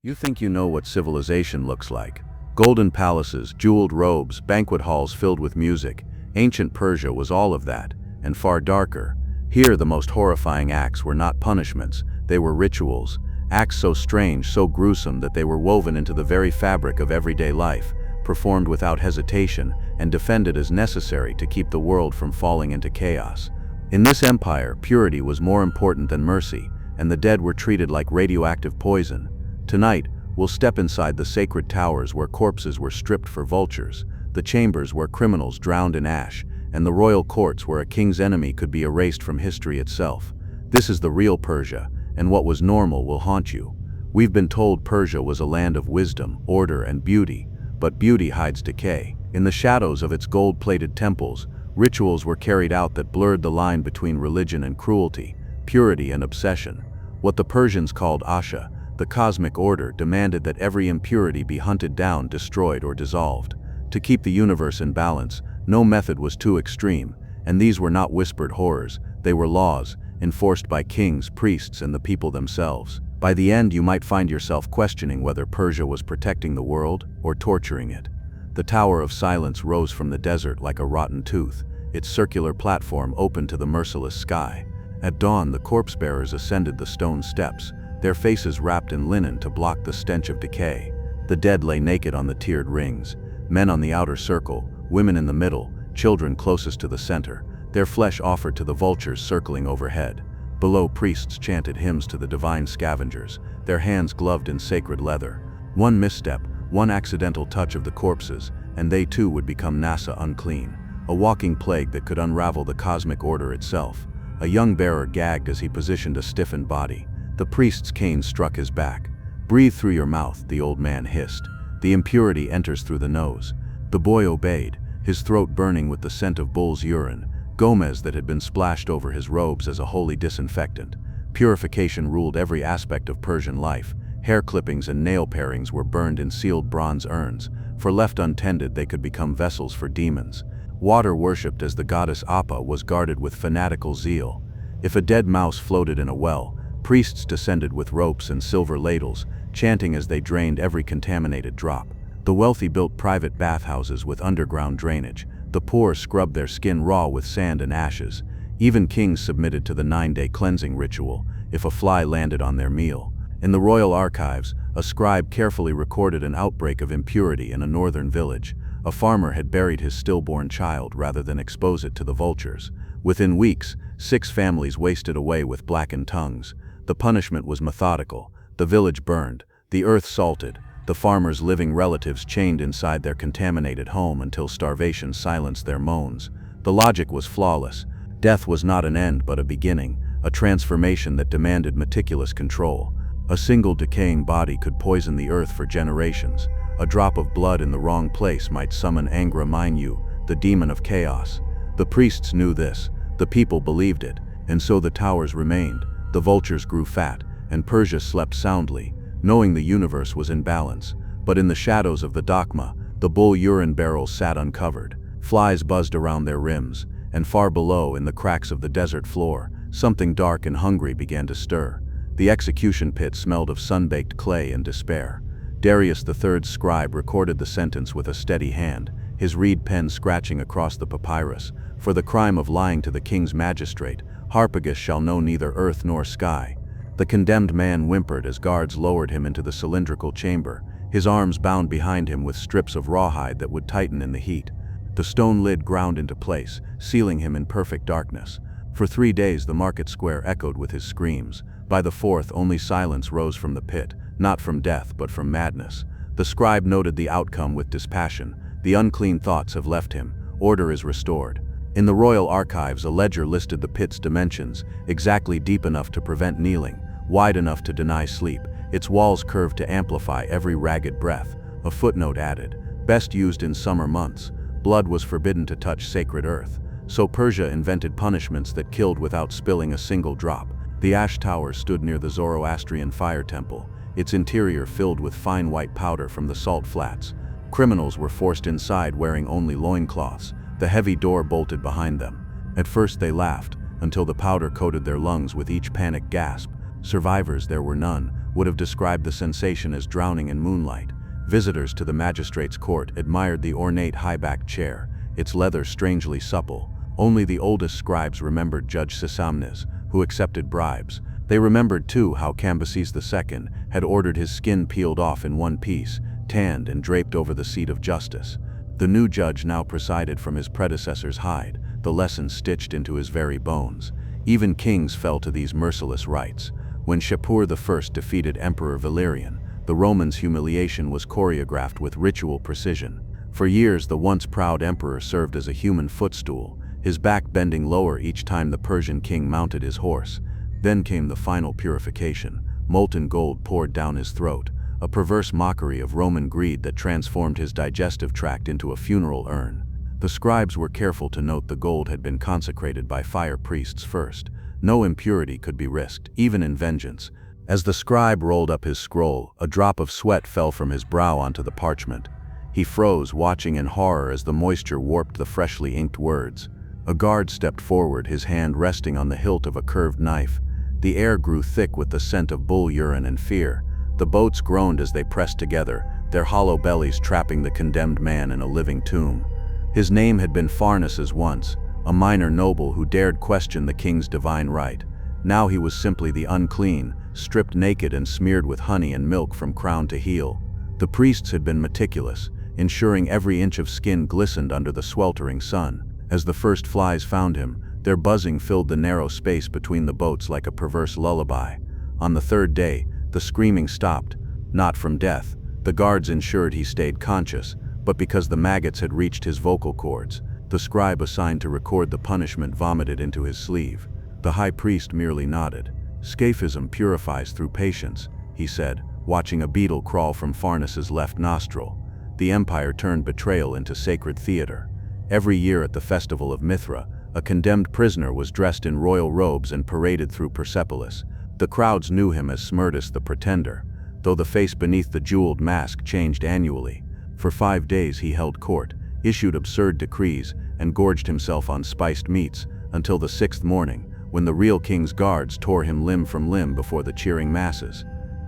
You think you know what civilization looks like. Golden palaces, jeweled robes, banquet halls filled with music. Ancient Persia was all of that, and far darker. Here the most horrifying acts were not punishments, they were rituals. Acts so strange, so gruesome that they were woven into the very fabric of everyday life, performed without hesitation, and defended as necessary to keep the world from falling into chaos. In this empire, purity was more important than mercy, and the dead were treated like radioactive poison. Tonight, we'll step inside the sacred towers where corpses were stripped for vultures, the chambers where criminals drowned in ash, and the royal courts where a king's enemy could be erased from history itself. This is the real Persia, and what was normal will haunt you. We've been told Persia was a land of wisdom, order, and beauty, but beauty hides decay. In the shadows of its gold-plated temples, rituals were carried out that blurred the line between religion and cruelty, purity and obsession. What the Persians called Asha, the cosmic order, demanded that every impurity be hunted down, destroyed, or dissolved. To keep the universe in balance, no method was too extreme, and these were not whispered horrors, they were laws, enforced by kings, priests, and the people themselves. By the end, you might find yourself questioning whether Persia was protecting the world or torturing it. The Tower of Silence rose from the desert like a rotten tooth, its circular platform open to the merciless sky. At dawn, the corpse-bearers ascended the stone steps, their faces wrapped in linen to block the stench of decay. The dead lay naked on the tiered rings, men on the outer circle, women in the middle, children closest to the center, their flesh offered to the vultures circling overhead. Below, priests chanted hymns to the divine scavengers, their hands gloved in sacred leather. One misstep, one accidental touch of the corpses, and they too would become NASA unclean, a walking plague that could unravel the cosmic order itself. A young bearer gagged as he positioned a stiffened body. The priest's cane struck his back. "Breathe through your mouth," the old man hissed. "The impurity enters through the nose." The boy obeyed, his throat burning with the scent of bull's urine, Gomez that had been splashed over his robes as a holy disinfectant. Purification ruled every aspect of Persian life. Hair clippings and nail parings were burned in sealed bronze urns, for left untended they could become vessels for demons. Water worshipped as the goddess Appa was guarded with fanatical zeal. If a dead mouse floated in a well, priests descended with ropes and silver ladles, chanting as they drained every contaminated drop. The wealthy built private bathhouses with underground drainage. The poor scrubbed their skin raw with sand and ashes. Even kings submitted to the 9-day cleansing ritual if a fly landed on their meal. In the royal archives, a scribe carefully recorded an outbreak of impurity in a northern village. A farmer had buried his stillborn child rather than expose it to the vultures. Within weeks, 6 families wasted away with blackened tongues. The punishment was methodical. The village burned, the earth salted, the farmers' living relatives chained inside their contaminated home until starvation silenced their moans. The logic was flawless. Death was not an end but a beginning, a transformation that demanded meticulous control. A single decaying body could poison the earth for generations. A drop of blood in the wrong place might summon Angra Mainyu, the demon of chaos. The priests knew this, the people believed it, and so the towers remained. The vultures grew fat, and Persia slept soundly, knowing the universe was in balance. But in the shadows of the Dakma, the bull urine barrels sat uncovered. Flies buzzed around their rims, and far below, in the cracks of the desert floor, something dark and hungry began to stir. The execution pit smelled of sun-baked clay and despair. Darius III's scribe recorded the sentence with a steady hand, his reed pen scratching across the papyrus. For the crime of lying to the king's magistrate, Harpagus shall know neither earth nor sky. The condemned man whimpered as guards lowered him into the cylindrical chamber, his arms bound behind him with strips of rawhide that would tighten in the heat. The stone lid ground into place, sealing him in perfect darkness. For 3 days the market square echoed with his screams. By the 4th, only silence rose from the pit, not from death but from madness. The scribe noted the outcome with dispassion. The unclean thoughts have left him. Order is restored. In the royal archives, a ledger listed the pit's dimensions, exactly deep enough to prevent kneeling, wide enough to deny sleep, its walls curved to amplify every ragged breath. A footnote added, best used in summer months. Blood was forbidden to touch sacred earth. So Persia invented punishments that killed without spilling a single drop. The ash tower stood near the Zoroastrian fire temple, its interior filled with fine white powder from the salt flats. Criminals were forced inside wearing only loincloths, the heavy door bolted behind them. At first they laughed, until the powder coated their lungs with each panicked gasp. Survivors there were none, would have described the sensation as drowning in moonlight. Visitors to the magistrate's court admired the ornate high-backed chair, its leather strangely supple. Only the oldest scribes remembered Judge Sisamnes, who accepted bribes. They remembered too how Cambyses II had ordered his skin peeled off in one piece, tanned and draped over the seat of justice. The new judge now presided from his predecessor's hide, the lesson stitched into his very bones. Even kings fell to these merciless rites. When Shapur I defeated Emperor Valerian, the Romans' humiliation was choreographed with ritual precision. For years, the once proud emperor served as a human footstool, his back bending lower each time the Persian king mounted his horse. Then came the final purification. Molten gold poured down his throat, a perverse mockery of Roman greed that transformed his digestive tract into a funeral urn. The scribes were careful to note the gold had been consecrated by fire priests first. No impurity could be risked, even in vengeance. As the scribe rolled up his scroll, a drop of sweat fell from his brow onto the parchment. He froze, watching in horror as the moisture warped the freshly inked words. A guard stepped forward, his hand resting on the hilt of a curved knife. The air grew thick with the scent of bull urine and fear. The boats groaned as they pressed together, their hollow bellies trapping the condemned man in a living tomb. His name had been Pharnaces once, a minor noble who dared question the king's divine right. Now he was simply the unclean, stripped naked and smeared with honey and milk from crown to heel. The priests had been meticulous, ensuring every inch of skin glistened under the sweltering sun. As the first flies found him, their buzzing filled the narrow space between the boats like a perverse lullaby. On the third day, the screaming stopped, not from death. The guards ensured he stayed conscious, but because the maggots had reached his vocal cords. The scribe assigned to record the punishment vomited into his sleeve. The high priest merely nodded. "Scaphism purifies through patience," he said, watching a beetle crawl from Pharnaces' left nostril. The empire turned betrayal into sacred theater. Every year at the festival of Mithra, a condemned prisoner was dressed in royal robes and paraded through Persepolis. The crowds knew him as Smerdis the Pretender, though the face beneath the jeweled mask changed annually. For 5 days he held court, issued absurd decrees, and gorged himself on spiced meats, until the 6th morning, when the real king's guards tore him limb from limb before the cheering masses.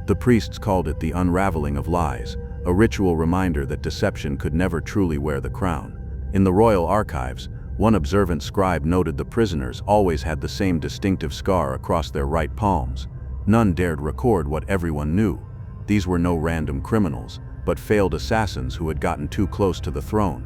The priests called it the unraveling of lies, a ritual reminder that deception could never truly wear the crown. In the royal archives, one observant scribe noted the prisoners always had the same distinctive scar across their right palms. None dared record what everyone knew. These were no random criminals, but failed assassins who had gotten too close to the throne.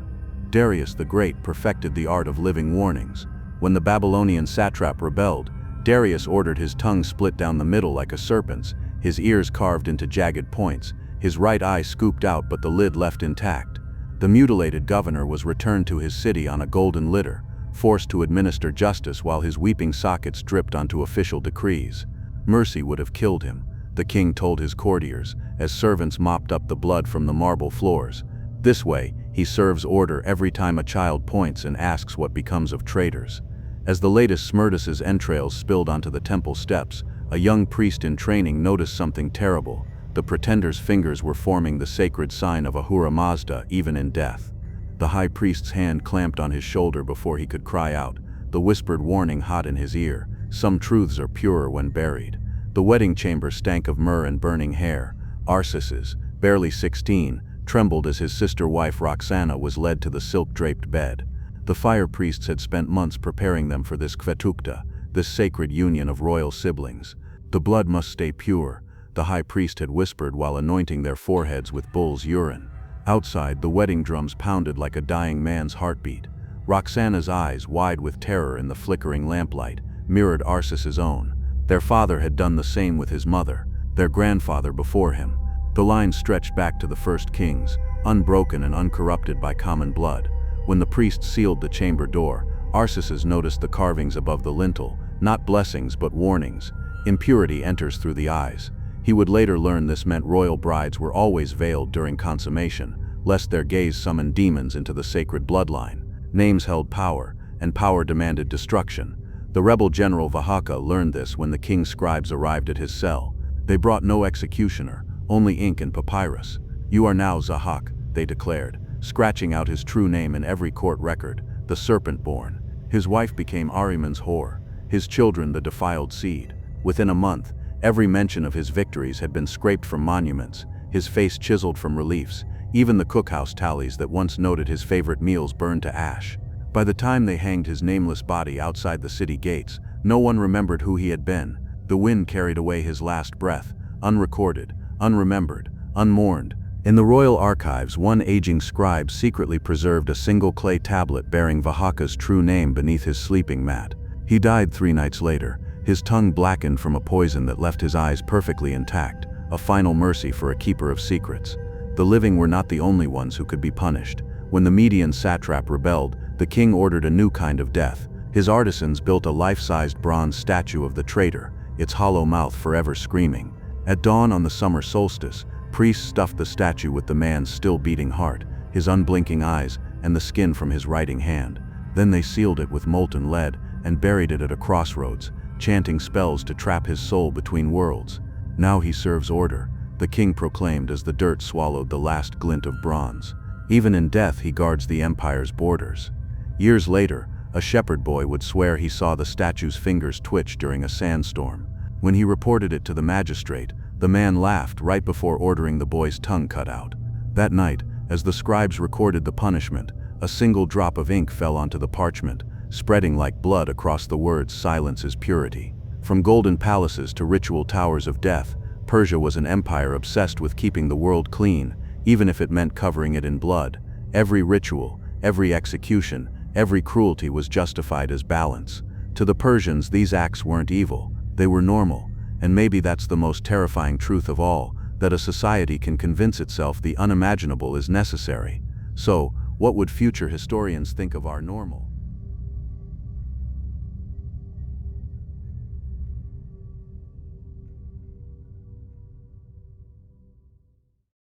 Darius the Great perfected the art of living warnings. When the Babylonian satrap rebelled, Darius ordered his tongue split down the middle like a serpent's, his ears carved into jagged points, his right eye scooped out but the lid left intact. The mutilated governor was returned to his city on a golden litter, forced to administer justice while his weeping sockets dripped onto official decrees. Mercy would have killed him, the king told his courtiers, as servants mopped up the blood from the marble floors. This way, he serves order every time a child points and asks what becomes of traitors. As the latest Smerdis' entrails spilled onto the temple steps, a young priest in training noticed something terrible. The pretender's fingers were forming the sacred sign of Ahura Mazda even in death. The high priest's hand clamped on his shoulder before he could cry out, the whispered warning hot in his ear, "Some truths are purer when buried." The wedding chamber stank of myrrh and burning hair. Arsaces, barely 16, trembled as his sister-wife Roxana was led to the silk-draped bed. The fire priests had spent months preparing them for this kvetukta, this sacred union of royal siblings. "The blood must stay pure," the high priest had whispered while anointing their foreheads with bull's urine. Outside, the wedding drums pounded like a dying man's heartbeat. Roxana's eyes, wide with terror in the flickering lamplight, mirrored Arsis's own. Their father had done the same with his mother, their grandfather before him. The line stretched back to the first kings, unbroken and uncorrupted by common blood. When the priest sealed the chamber door, Arsaces noticed the carvings above the lintel, not blessings but warnings. Impurity enters through the eyes. He would later learn this meant royal brides were always veiled during consummation, lest their gaze summon demons into the sacred bloodline. Names held power, and power demanded destruction. The rebel general Vahaka learned this when the king's scribes arrived at his cell. They brought no executioner, only ink and papyrus. "You are now Zahak," they declared, scratching out his true name in every court record, the serpent-born. His wife became Ahriman's whore, his children the defiled seed. Within a month, Every mention of his victories had been scraped from monuments, his face chiseled from reliefs, even the cookhouse tallies that once noted his favorite meals burned to ash. By the time they hanged his nameless body outside the city gates, no one remembered who he had been. The wind carried away his last breath, unrecorded, unremembered, unmourned. In the royal archives, one aging scribe secretly preserved a single clay tablet bearing Vahaka's true name beneath his sleeping mat. He died 3 nights later, his tongue blackened from a poison that left his eyes perfectly intact, a final mercy for a keeper of secrets. The living were not the only ones who could be punished. When the Median satrap rebelled, the king ordered a new kind of death. His artisans built a life-sized bronze statue of the traitor, its hollow mouth forever screaming. At dawn on the summer solstice, priests stuffed the statue with the man's still beating heart, his unblinking eyes, and the skin from his writing hand. Then they sealed it with molten lead and buried it at a crossroads, chanting spells to trap his soul between worlds. Now he serves order, the king proclaimed as the dirt swallowed the last glint of bronze. Even in death he guards the empire's borders. Years later, a shepherd boy would swear he saw the statue's fingers twitch during a sandstorm. When he reported it to the magistrate, the man laughed right before ordering the boy's tongue cut out. That night, as the scribes recorded the punishment, a single drop of ink fell onto the parchment, spreading like blood across the words "Silence is purity." From golden palaces to ritual towers of death, Persia was an empire obsessed with keeping the world clean, even if it meant covering it in blood. Every ritual, every execution, every cruelty was justified as balance. To the Persians, these acts weren't evil, they were normal. And maybe that's the most terrifying truth of all, that a society can convince itself the unimaginable is necessary. So, what would future historians think of our normal?